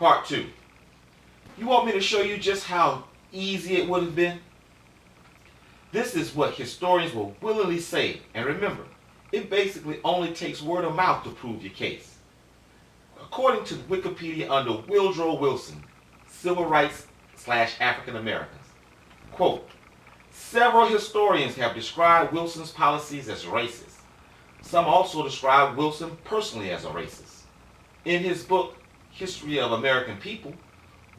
Part 2. You want me to show you just how easy it would have been? This is what historians will willingly say, and remember, it basically only takes word of mouth to prove your case. According to Wikipedia under Woodrow Wilson, Civil Rights / African Americans, quote, several historians have described Wilson's policies as racist. Some also describe Wilson personally as a racist. In his book, History of American People,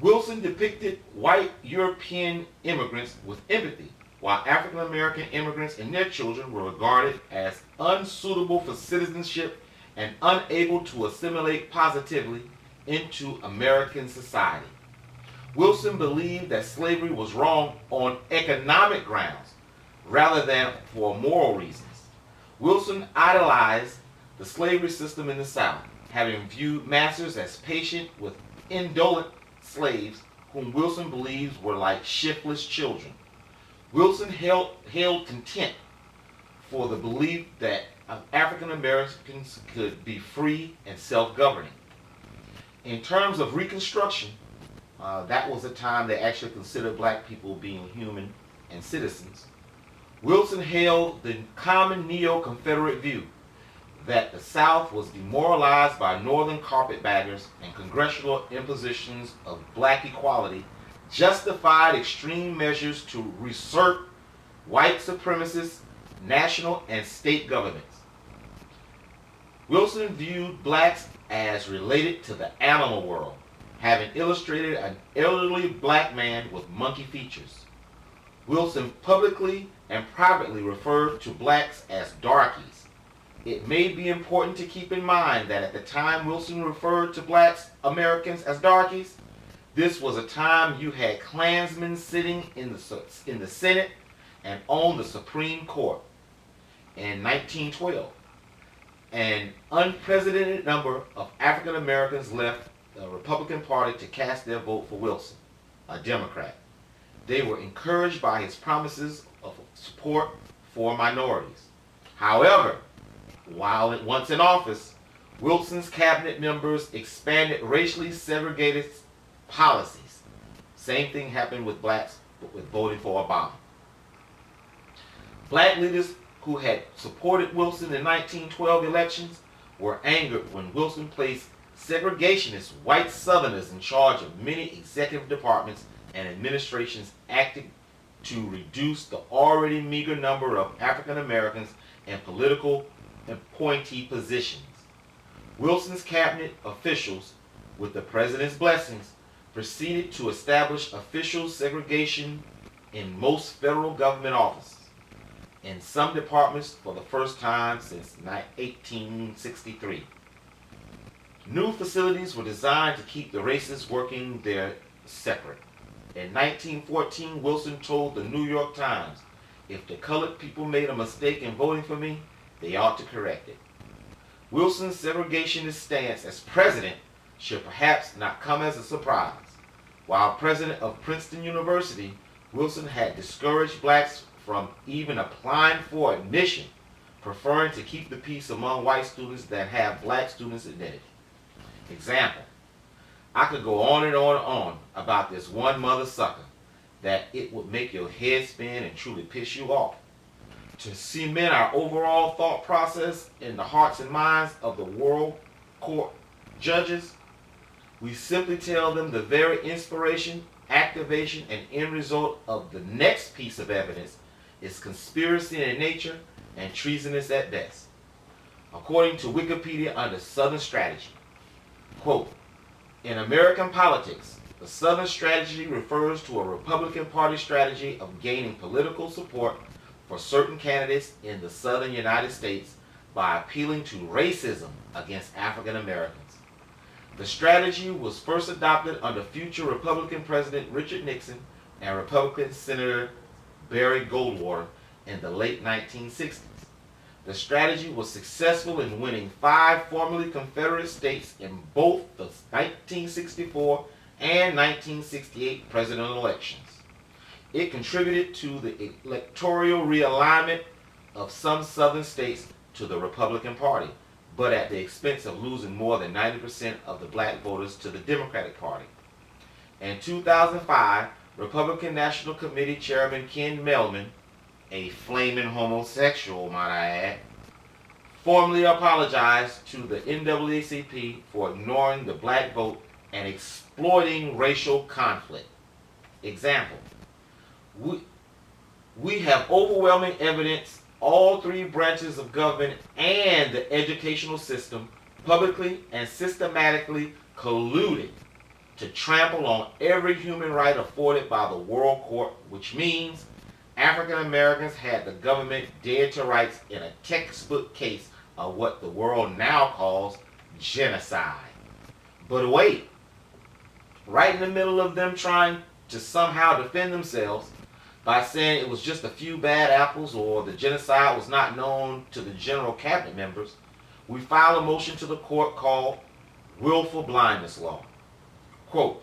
Wilson depicted white European immigrants with empathy, while African American immigrants and their children were regarded as unsuitable for citizenship and unable to assimilate positively into American society. Wilson believed that slavery was wrong on economic grounds rather than for moral reasons. Wilson idolized the slavery system in the South, having viewed masters as patient with indolent slaves whom Wilson believes were like shiftless children. Wilson held contempt for the belief that African Americans could be free and self-governing. In terms of Reconstruction, that was a time they actually considered black people being human and citizens. Wilson held the common neo-Confederate view that the South was demoralized by Northern carpetbaggers and congressional impositions of black equality justified extreme measures to usurp white supremacist national and state governments. Wilson viewed blacks as related to the animal world, having illustrated an elderly black man with monkey features. Wilson publicly and privately referred to blacks as darkies. It may be important to keep in mind that at the time Wilson referred to blacks Americans as darkies, this was a time you had Klansmen sitting in the Senate and on the Supreme Court. In 1912, an unprecedented number of African Americans left the Republican Party to cast their vote for Wilson, a Democrat. They were encouraged by his promises of support for minorities. However, once in office, Wilson's cabinet members expanded racially segregated policies. Same thing happened with blacks with voting for Obama. Black leaders who had supported Wilson in 1912 elections were angered when Wilson placed segregationist white Southerners in charge of many executive departments and administrations acting to reduce the already meager number of African Americans in political appointee positions. Wilson's cabinet officials, with the president's blessings, proceeded to establish official segregation in most federal government offices. In some departments for the first time since 1863. New facilities were designed to keep the races working there separate. In 1914, Wilson told the New York Times, if the colored people made a mistake in voting for me, they ought to correct it. Wilson's segregationist stance as president should perhaps not come as a surprise. While president of Princeton University, Wilson had discouraged blacks from even applying for admission, preferring to keep the peace among white students than have black students admitted. Example, I could go on and on and on about this one mother sucker that it would make your head spin and truly piss you off. To cement our overall thought process in the hearts and minds of the world court judges, we simply tell them the very inspiration, activation, and end result of the next piece of evidence is conspiracy in nature and treasonous at best. According to Wikipedia under Southern Strategy, quote, in American politics, the Southern Strategy refers to a Republican Party strategy of gaining political support for certain candidates in the Southern United States by appealing to racism against African Americans. The strategy was first adopted under future Republican President Richard Nixon and Republican Senator Barry Goldwater in the late 1960s. The strategy was successful in winning 5 formerly Confederate states in both the 1964 and 1968 presidential elections. It contributed to the electoral realignment of some southern states to the Republican Party, but at the expense of losing more than 90% of the black voters to the Democratic Party. In 2005, Republican National Committee Chairman Ken Mehlman, a flaming homosexual, might I add, formally apologized to the NAACP for ignoring the black vote and exploiting racial conflict. Example, we have overwhelming evidence all three branches of government and the educational system publicly and systematically colluded to trample on every human right afforded by the World Court, which means African Americans had the government dead to rights in a textbook case of what the world now calls genocide. But wait, right in the middle of them trying to somehow defend themselves by saying it was just a few bad apples or the genocide was not known to the general cabinet members, we filed a motion to the court called willful blindness law. Quote,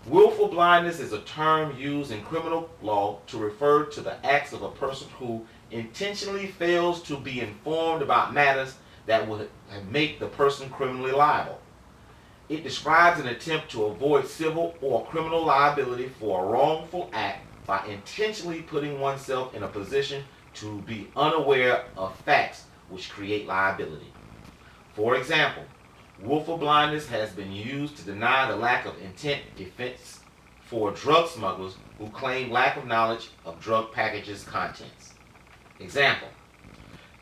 willful blindness is a term used in criminal law to refer to the acts of a person who intentionally fails to be informed about matters that would make the person criminally liable. It describes an attempt to avoid civil or criminal liability for a wrongful act by intentionally putting oneself in a position to be unaware of facts which create liability. For example, willful blindness has been used to deny the lack of intent defense for drug smugglers who claim lack of knowledge of drug packages' contents. Example,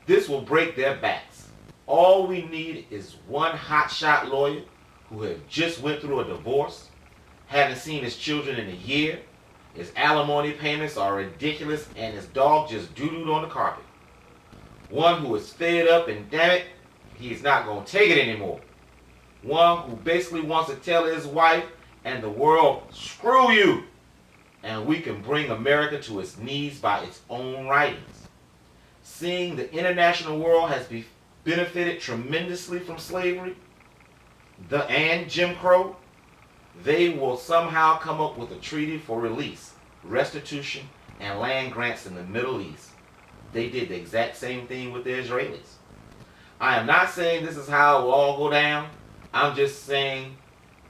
this will break their backs. All we need is one hotshot lawyer who has just went through a divorce, haven't seen his children in a year, his alimony payments are ridiculous, and his dog just doo-dooed on the carpet. One who is fed up and damn it, he's not going to take it anymore. One who basically wants to tell his wife and the world, screw you, and we can bring America to its knees by its own writings. Seeing the international world has benefited tremendously from slavery and Jim Crow, they will somehow come up with a treaty for release, restitution, and land grants in the Middle East. They did the exact same thing with the Israelis. I am not saying this is how it will all go down. I'm just saying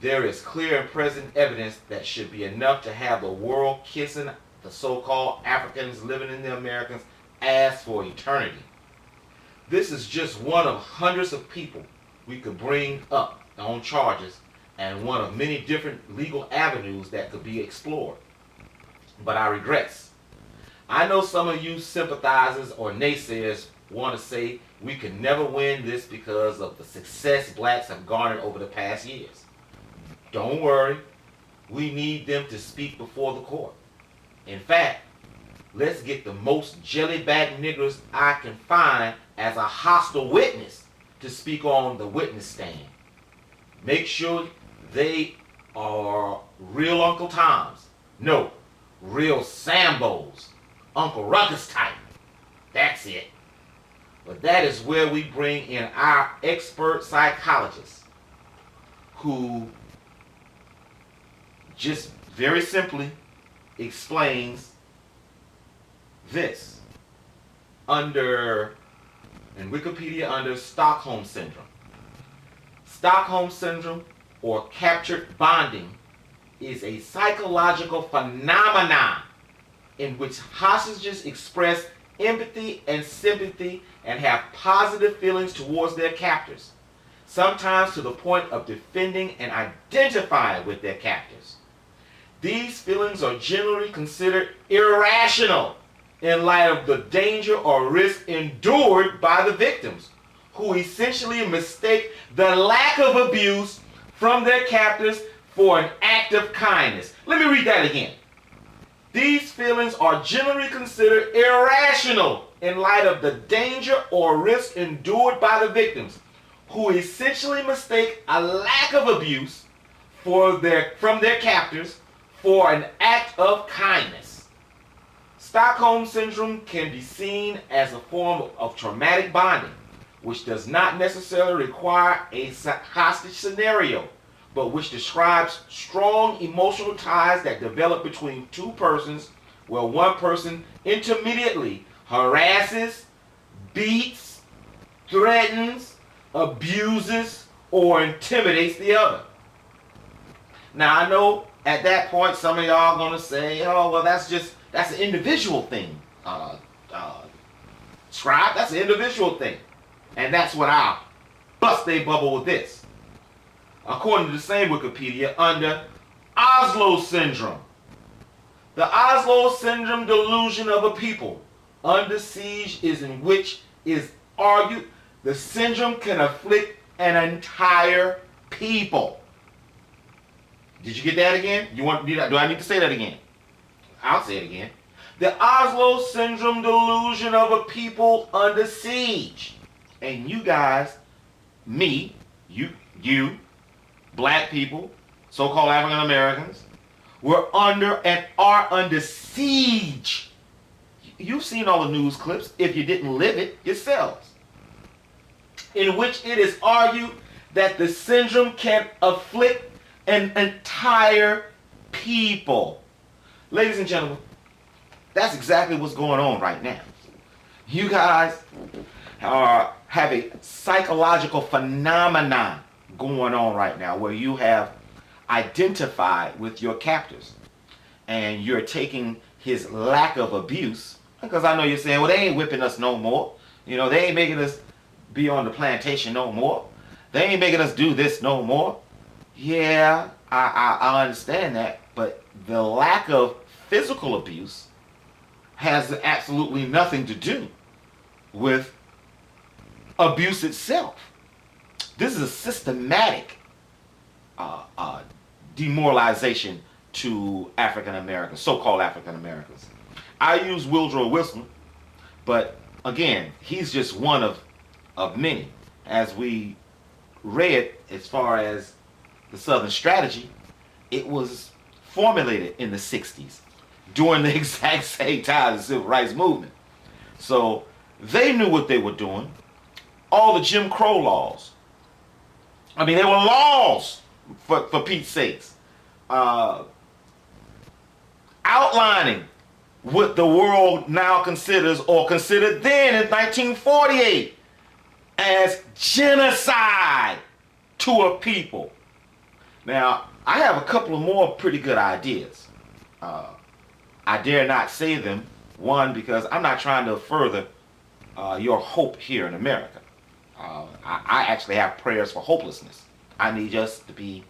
there is clear and present evidence that should be enough to have the world kissing the so-called Africans living in the Americans' ass for eternity. This is just one of hundreds of people we could bring up on charges and one of many different legal avenues that could be explored. But I regrets. I know some of you sympathizers or naysayers want to say we can never win this because of the success blacks have garnered over the past years. Don't worry. We need them to speak before the court. In fact, let's get the most jellyback niggers I can find as a hostile witness to speak on the witness stand. Make sure they are real Uncle Toms. No, real Sambos. Uncle Ruckus type. That's it. But that is where we bring in our expert psychologists who just very simply explains this in Wikipedia under Stockholm Syndrome. Stockholm Syndrome, or captured bonding, is a psychological phenomenon in which hostages express empathy and sympathy and have positive feelings towards their captors, sometimes to the point of defending and identifying with their captors. These feelings are generally considered irrational in light of the danger or risk endured by the victims, who essentially mistake the lack of abuse from their captors for an act of kindness. Let me read that again. These feelings are generally considered irrational in light of the danger or risk endured by the victims, who essentially mistake a lack of abuse from their captors for an act of kindness. Stockholm Syndrome can be seen as a form of traumatic bonding, which does not necessarily require a hostage scenario, but which describes strong emotional ties that develop between two persons, where one person intermediately harasses, beats, threatens, abuses or intimidates the other. Now I know at that point some of y'all are gonna say, "Oh, well, that's an individual thing, scribe. That's an individual thing," and that's what I'll bust a bubble with this. According to the same Wikipedia, under Oslo syndrome, the Oslo syndrome delusion of a people under siege is in which is argued the syndrome can afflict an entire people. Did you get that again? Do I need to say that again? I'll say it again. The Oslo syndrome delusion of a people under siege. And you guys, me, you, black people, so-called African Americans, were under and are under siege. You've seen all the news clips if you didn't live it yourselves, in which it is argued that the syndrome can afflict an entire people. Ladies and gentlemen, that's exactly what's going on right now. You guys have a psychological phenomenon going on right now where you have identified with your captors and you're taking his lack of abuse, because I know you're saying, well, they ain't whipping us no more. You know, they ain't making us be on the plantation no more. They ain't making us do this no more. Yeah, I understand that, but the lack of physical abuse has absolutely nothing to do with abuse itself. This is a systematic demoralization to African Americans, so-called African Americans. I use Woodrow Wilson, but again, he's just one of many. As we read, as far as the Southern strategy, it was formulated in the 60s during the exact same time as the Civil Rights Movement. So they knew what they were doing. All the Jim Crow laws. I mean, they were laws, for Pete's sakes. Outlining what the world now considers, or considered then in 1948, as genocide to a people. Now, I have a couple of more pretty good ideas. I dare not say them. One, because I'm not trying to further your hope here in America. I actually have prayers for hopelessness. I need us to be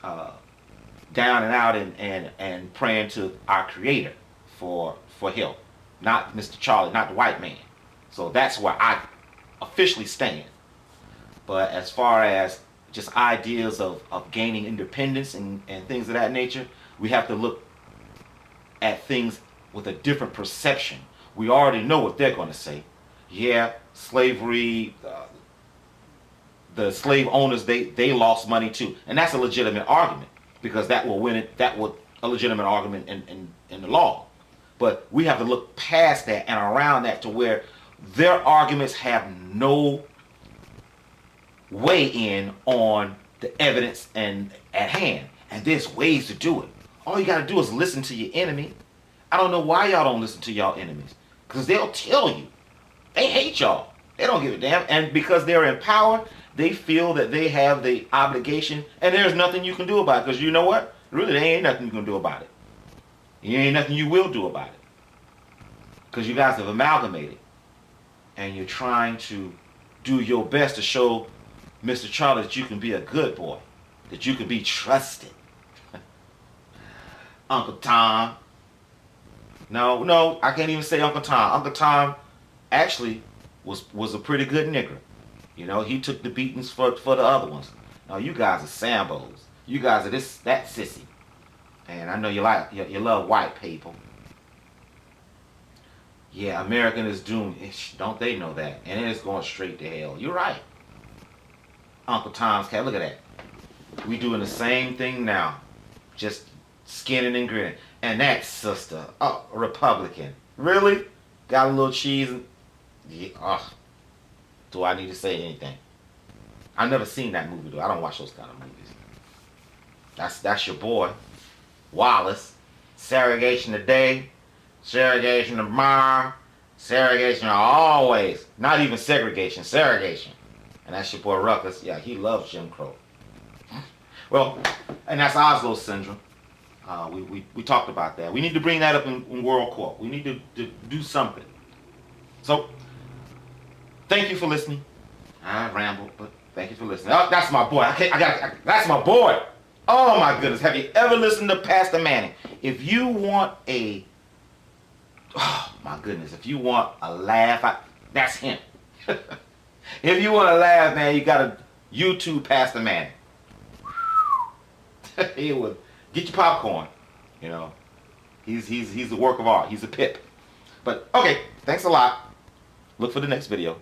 down and out and praying to our Creator for help. Not Mr. Charlie, not the white man. So that's where I officially stand. But as far as just ideas of gaining independence and things of that nature, we have to look at things with a different perception. We already know what they're going to say. Yeah, slavery, the slave owners, they lost money too. And that's a legitimate argument, because that will win it. That will a legitimate argument in the law. But we have to look past that and around that to where their arguments have no weigh in on the evidence and at hand. And there's ways to do it. All you got to do is listen to your enemy. I don't know why y'all don't listen to y'all enemies, because they'll tell you. They hate y'all. They don't give a damn. And because they're in power, they feel that they have the obligation, and there's nothing you can do about it. Because you know what? Really, there ain't nothing you can do about it. There ain't nothing you will do about it. Because you guys have amalgamated. And you're trying to do your best to show Mr. Charlie that you can be a good boy. That you can be trusted. Uncle Tom. No, I can't even say Uncle Tom. Uncle Tom actually was a pretty good nigger. You know, he took the beatings for the other ones. Now you guys are Sambos. You guys are that sissy. And I know you love white people. Yeah, American is doomed. Don't they know that? And it is going straight to hell. You're right. Uncle Tom's Cat, look at that. We doing the same thing now. Just skinning and grinning. And that sister, Republican. Really? Got a little cheese and... Yeah, do I need to say anything? I've never seen that movie though. I don't watch those kind of movies. That's your boy, Wallace. Segregation today, segregation tomorrow, segregation always. Not even segregation, segregation. And that's your boy Ruckus. Yeah, he loves Jim Crow. Well, and that's Oslo syndrome. We talked about that. We need to bring that up in World Court. We need to do something. So, thank you for listening. I rambled, but thank you for listening. Oh, that's my boy. That's my boy. Oh my goodness. Have you ever listened to Pastor Manning? If you want oh my goodness, if you want a laugh, that's him. If you want to laugh, man, you gotta YouTube Pastor Manning. He would get your popcorn. You know, he's a work of art. He's a pip. But okay, thanks a lot. Look for the next video.